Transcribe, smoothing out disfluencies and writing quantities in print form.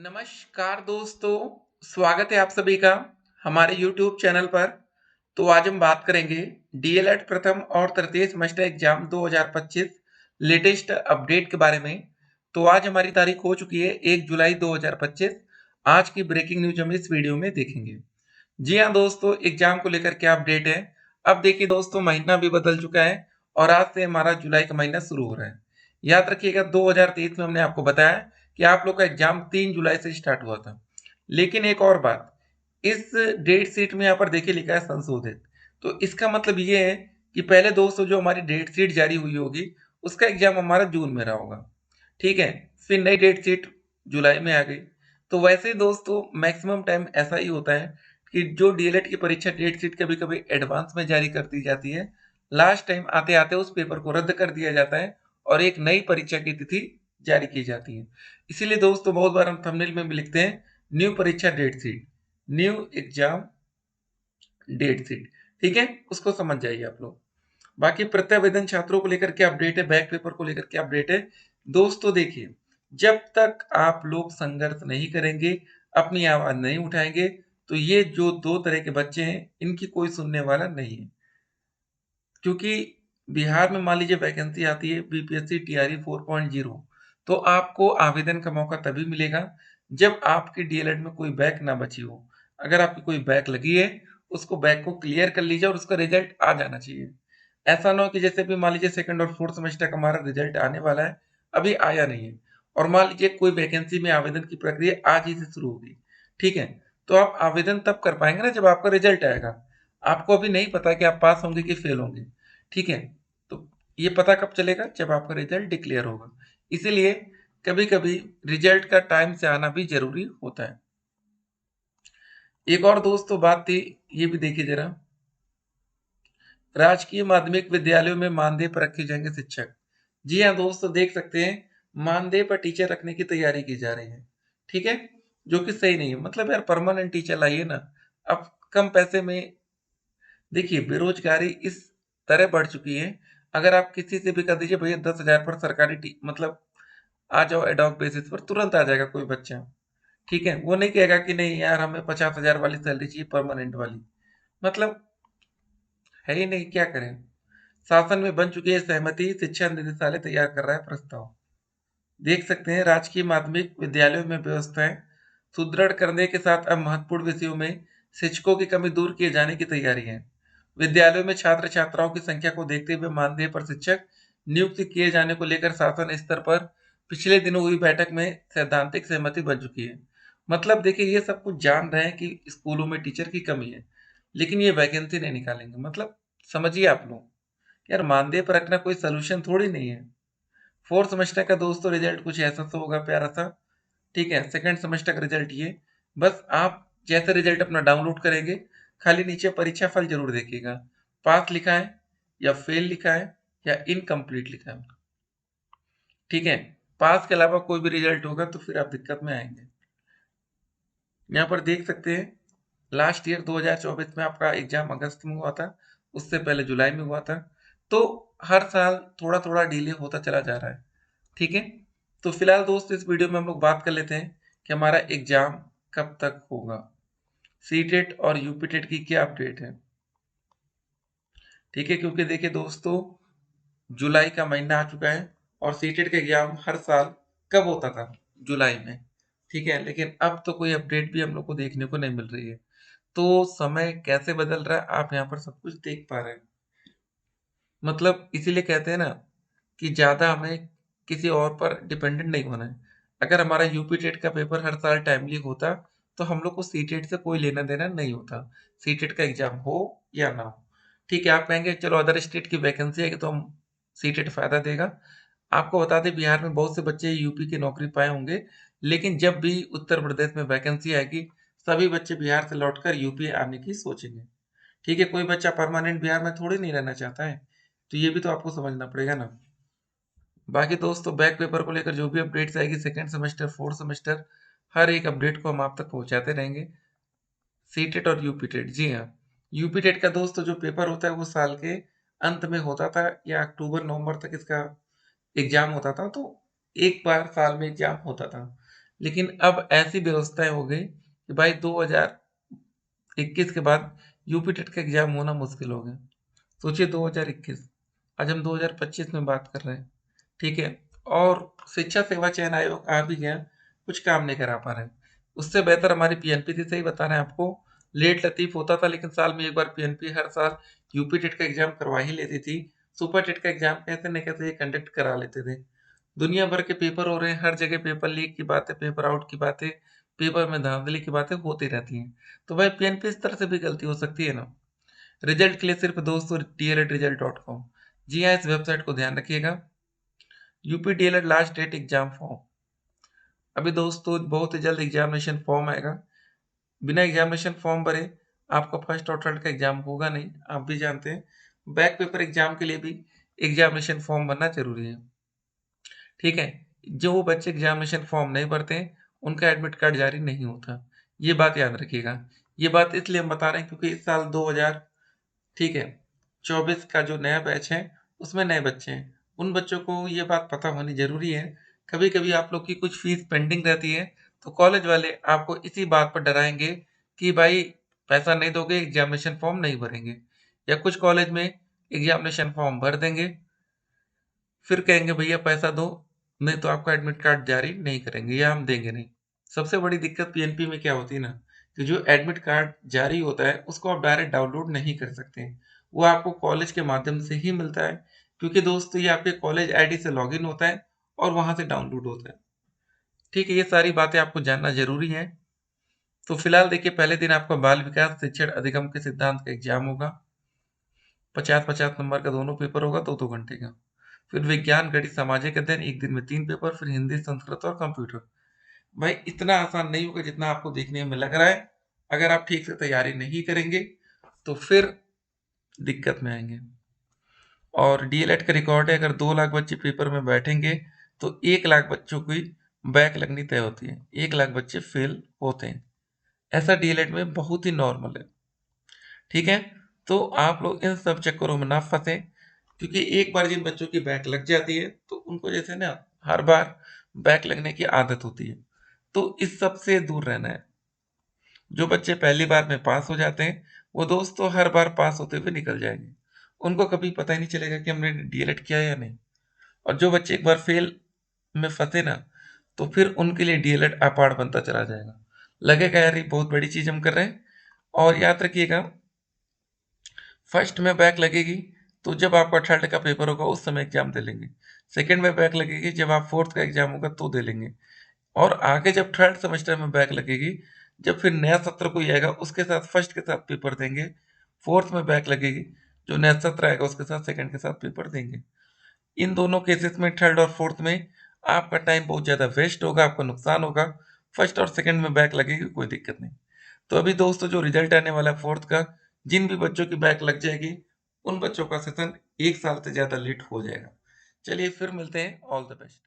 नमस्कार दोस्तों, स्वागत है आप सभी का हमारे YouTube चैनल पर। तो आज हम बात करेंगे डीएलएड प्रथम और तृतीय सेमेस्टर एग्जाम 2025 लेटेस्ट अपडेट के बारे में। तो आज हमारी तारीख हो चुकी है 1 जुलाई 2025। आज की ब्रेकिंग न्यूज हम इस वीडियो में देखेंगे। जी हाँ दोस्तों, एग्जाम को लेकर क्या अपडेट है। अब देखिए दोस्तों, महीना भी बदल चुका है और आज से हमारा जुलाई का महीना शुरू हो रहा है। याद रखिएगा 2023 में हमने आपको बताया कि आप लोग का एग्जाम 3 जुलाई से स्टार्ट हुआ था। लेकिन एक और बात, इस डेट शीट में यहाँ पर देखिए लिखा है संशोधित। तो इसका मतलब ये है कि पहले दोस्तों जो हमारी डेट शीट जारी हुई होगी उसका एग्जाम हमारा जून में रहा होगा। ठीक है, फिर नई डेट शीट जुलाई में आ गई। तो वैसे ही दोस्तों मैक्सिमम टाइम ऐसा ही होता है कि जो डीएलएड की परीक्षा डेट शीट कभी कभी एडवांस में जारी कर दी जाती है, लास्ट टाइम आते आते उस पेपर को रद्द कर दिया जाता है और एक नई परीक्षा की तिथि जारी की जाती है। इसीलिए दोस्तों बहुत बार हम थंबनेल में भी लिखते हैं न्यू परीक्षा date sheet, new exam date sheet. ठीक है, उसको समझ जाइए आप लोग। बाकी प्रत्यावेदन छात्रों को लेकर क्या अपडेट है, बैक पेपर को लेकर क्या अपडेट है। दोस्तों देखिए, जब तक आप लोग संघर्ष नहीं करेंगे, अपनी आवाज नहीं उठाएंगे, तो ये जो दो तरह के बच्चे हैं इनकी कोई सुनने वाला नहीं है। क्योंकि बिहार में मान लीजिए वैकेंसी आती है बीपीएससी टीआरई 4.0, तो आपको आवेदन का मौका तभी मिलेगा जब आपकी डीएलएड में कोई बैक ना बची हो। अगर आपकी कोई बैक लगी है, उसको बैक को क्लियर कर लीजिए और उसका रिजल्ट आ जाना चाहिए। ऐसा ना हो कि जैसे भी मान लीजिए सेकंड और फोर्थ सेमेस्टर का हमारा रिजल्ट आने वाला है, अभी आया नहीं है, और मान लीजिए कोई वैकेंसी में आवेदन की प्रक्रिया आज ही से शुरू होगी। ठीक है, तो आप आवेदन तब कर पाएंगे ना जब आपका रिजल्ट आएगा। आपको अभी नहीं पता कि आप पास होंगे कि फेल होंगे। ठीक है, तो ये पता कब चलेगा, जब आपका रिजल्ट डिक्लेयर होगा। इसीलिए कभी कभी रिजल्ट का टाइम से आना भी जरूरी होता है। एक और दोस्तों बात थी, ये भी देखिए जरा, राजकीय माध्यमिक विद्यालयों में मानदेय पर रखे जाएंगे शिक्षक। जी हाँ दोस्तों, देख सकते हैं मानदेय पर टीचर रखने की तैयारी की जा रही है। ठीक है, जो कि सही नहीं है। मतलब यार परमानेंट टीचर लाइए ना। अब कम पैसे में, देखिए बेरोजगारी इस तरह बढ़ चुकी है। अगर आप किसी से भी कर दीजिए भैया 10,000 पर सरकारी मतलब आ जाओ एडॉक बेसिस पर, तुरंत आ जाएगा कोई बच्चा। ठीक है, वो नहीं कहेगा कि नहीं यार हमें 50,000 वाली सैलरी चाहिए परमानेंट वाली। मतलब है ही नहीं, क्या करें। शासन में बन चुकी है सहमति, शिक्षा निदेशालय तैयार कर रहा है प्रस्ताव। देख सकते हैं राजकीय माध्यमिक विद्यालयों में व्यवस्थाएं सुदृढ़ करने के साथ अब महत्वपूर्ण विषयों में शिक्षकों की कमी दूर किए जाने की तैयारी है। विद्यालयों में छात्र छात्राओं की संख्या को देखते हुए मानदेय पर शिक्षक नियुक्त किए जाने को लेकर शासन स्तर पर पिछले दिनों हुई बैठक में सैद्धांतिक सहमति बन चुकी है। मतलब देखिए, ये सब कुछ जान रहे हैं कि स्कूलों में टीचर की कमी है, लेकिन ये वैकेंसी नहीं निकालेंगे। मतलब समझिए आप लोग, यार मानदेय पर रखना कोई सोल्यूशन थोड़ी नहीं है। फोर्थ सेमेस्टर का दोस्तों रिजल्ट कुछ ऐसा तो होगा प्यारा सा। ठीक है, सेकंड सेमेस्टर का रिजल्ट ये, बस आप जैसे रिजल्ट अपना डाउनलोड करेंगे, खाली नीचे परीक्षा फल जरूर देखिएगा, पास लिखा है या फेल लिखा है या इनकम्प्लीट लिखा है। ठीक है, पास के अलावा कोई भी रिजल्ट होगा तो फिर आप दिक्कत में आएंगे। यहाँ पर देख सकते हैं लास्ट ईयर 2024 में आपका एग्जाम अगस्त में हुआ था, उससे पहले जुलाई में हुआ था। तो हर साल थोड़ा थोड़ा डिले होता चला जा रहा है। ठीक है, तो फिलहाल दोस्त इस वीडियो में हम लोग बात कर लेते हैं कि हमारा एग्जाम कब तक होगा, सीटेट और यूपीटेट की क्या अपडेट है। ठीक है, क्योंकि देखिए दोस्तों जुलाई का महीना आ चुका है और सीटेट का एग्जाम हर साल कब होता था, जुलाई में। ठीक है, लेकिन अब तो कोई अपडेट भी हम लोग को देखने को नहीं मिल रही है। तो समय कैसे बदल रहा है आप यहाँ पर सब कुछ देख पा रहे हैं। मतलब इसीलिए कहते हैं ना कि ज्यादा हमें किसी और पर डिपेंडेंट नहीं होना है। अगर हमारा यूपी टेट का पेपर हर साल टाइमली होता तो हम लोग को सी टेट से कोई लेना देना नहीं होता। सी टेट का एग्जाम हो या ना हो। ठीक है, आप कहेंगे चलो अदर स्टेट की वैकेंसी है कि तो हम सी टेट फायदा देगा। आपको बता दें बिहार में बहुत से बच्चे यूपी की नौकरी पाए होंगे, लेकिन जब भी उत्तर प्रदेश में वैकेंसी आएगी सभी बच्चे बिहार से लौटकर यूपी आने की सोचेंगे। ठीक है, कोई बच्चा परमानेंट बिहार में थोड़ी नहीं रहना चाहता है। तो ये भी तो आपको समझना पड़ेगा ना। बाकी दोस्तों बैक पेपर को लेकर जो भी अपडेट्स आएगी सेकंड सेमेस्टर फोर्थ सेमेस्टर, हर एक अपडेट को हम आप तक पहुंचाते रहेंगे। सीटेट और यूपीटेट, जी हाँ, यूपीटेट का दोस्तों जो पेपर होता है वो साल के अंत में होता था या अक्टूबर नवंबर तक इसका एग्जाम होता था। तो एक बार साल में एग्जाम होता था। लेकिन अब ऐसी व्यवस्थाएं हो गई कि भाई 2021 के बाद यूपी टेट का एग्जाम होना मुश्किल हो गया। सोचिए 2021, आज हम 2025 में बात कर रहे हैं, ठीक है। और शिक्षा सेवा चयन आयोग आ भी गया, कुछ काम नहीं करा पा रहे। उससे बेहतर हमारी पीएनपी थी, सही बता रहे हैं आपको। लेट लतीफ होता था, लेकिन साल में एक बार पीएनपी हर साल यूपी टेट का एग्जाम करवा ही लेती थी। सुपर टेट का एग्जाम कैसे न कैसे ये कंडक्ट करा लेते थे। दुनिया भर के पेपर हो रहे हैं, हर जगह पेपर लीक की बातें, पेपर आउट की बातें, पेपर में धांधली की बातें होती रहती हैं। तो भाई पीएनपी इस तरह से भी गलती हो सकती है ना। रिजल्ट के लिए सिर्फ दोस्तों dlresult.com, जी हाँ, इस वेबसाइट को ध्यान रखिएगा। UP DElEd last date exam form, अभी दोस्तों बहुत ही जल्द एग्जामिनेशन फॉर्म आएगा। बिना एग्जामिनेशन फॉर्म भरे आपका फर्स्ट और थर्ड का एग्जाम होगा नहीं, आप भी जानते हैं। बैक पेपर एग्जाम के लिए भी एग्जामिनेशन फॉर्म भरना जरूरी है, ठीक है। जो बच्चे एग्जामिनेशन फॉर्म नहीं भरते हैं उनका एडमिट कार्ड जारी नहीं होता, ये बात याद रखिएगा। ये बात इसलिए हम बता रहे हैं क्योंकि इस साल 2000, ठीक है, 24 का जो नया बैच है उसमें नए बच्चे हैं, उन बच्चों को ये बात पता होनी जरूरी है। कभी कभी आप लोग की कुछ फीस पेंडिंग रहती है, तो कॉलेज वाले आपको इसी बात पर डराएंगे कि भाई पैसा नहीं दोगे एग्जामिनेशन फॉर्म नहीं भरेंगे। या कुछ कॉलेज में एग्जामिनेशन फॉर्म भर देंगे, फिर कहेंगे भैया पैसा दो, नहीं तो आपका एडमिट कार्ड जारी नहीं करेंगे या हम देंगे नहीं। सबसे बड़ी दिक्कत पीएनपी में क्या होती है ना, कि जो एडमिट कार्ड जारी होता है उसको आप डायरेक्ट डाउनलोड नहीं कर सकते, वो आपको कॉलेज के माध्यम से ही मिलता है। क्योंकि दोस्तों ये आपके कॉलेज आईडी से लॉगिन होता है और वहां से डाउनलोड होता है, ठीक है। ये सारी बातें आपको जानना जरूरी है। तो फिलहाल देखिए, पहले दिन आपका बाल विकास शिक्षण अधिगम के सिद्धांत का एग्जाम होगा, 50-50 नंबर का दोनों पेपर होगा, 2-2 घंटे का। फिर विज्ञान गणित सामाजिक अध्ययन एक दिन में 3 पेपर, फिर हिंदी संस्कृत और कंप्यूटर। भाई इतना आसान नहीं होगा जितना आपको देखने में लग रहा है। अगर आप ठीक से तैयारी नहीं करेंगे तो फिर दिक्कत में आएंगे। और डीएलएड का रिकॉर्ड है, अगर 2 लाख बच्चे पेपर में बैठेंगे तो 1 लाख बच्चों की बैक लगनी तय होती है, 1 लाख बच्चे फेल होते हैं। ऐसा डीएलएड में बहुत ही नॉर्मल है, ठीक है। तो आप लोग इन सब चक्करों में ना फंसे, क्योंकि एक बार जिन बच्चों की बैक लग जाती है तो उनको जैसे ना हर बार बैक लगने की आदत होती है, तो इस सब से दूर रहना है। जो बच्चे पहली बार में पास हो जाते हैं वो दोस्तों हर बार पास होते हुए निकल जाएंगे, उनको कभी पता ही नहीं चलेगा कि हमने डीएलएड किया या नहीं। और जो बच्चे एक बार फेल में फंसे ना, तो फिर उनके लिए डीएलएड अपार बनता चला जाएगा, लगेगा यार ये बहुत बड़ी चीज हम कर रहे हैं। और याद रखिएगा, फर्स्ट में बैक लगेगी तो जब आपका थर्ड का पेपर होगा उस समय एग्जाम दे लेंगे। सेकंड में बैक लगेगी जब आप फोर्थ का एग्जाम होगा तो दे लेंगे। और आगे जब थर्ड सेमेस्टर में बैक लगेगी, जब फिर नया सत्र कोई आएगा उसके साथ फर्स्ट के साथ पेपर देंगे। फोर्थ में बैक लगेगी, जो नया सत्र आएगा उसके साथ सेकंड के साथ पेपर देंगे। इन दोनों केसेस में, थर्ड और फोर्थ में, आपका टाइम बहुत ज्यादा वेस्ट होगा, आपका नुकसान होगा। फर्स्ट और सेकंड में बैक लगेगी कोई दिक्कत नहीं। तो अभी दोस्तों जो रिजल्ट आने वाला है फोर्थ का, जिन भी बच्चों की बैक लग जाएगी उन बच्चों का सेशन 1 साल से ज्यादा लेट हो जाएगा। चलिए फिर मिलते हैं, ऑल द बेस्ट।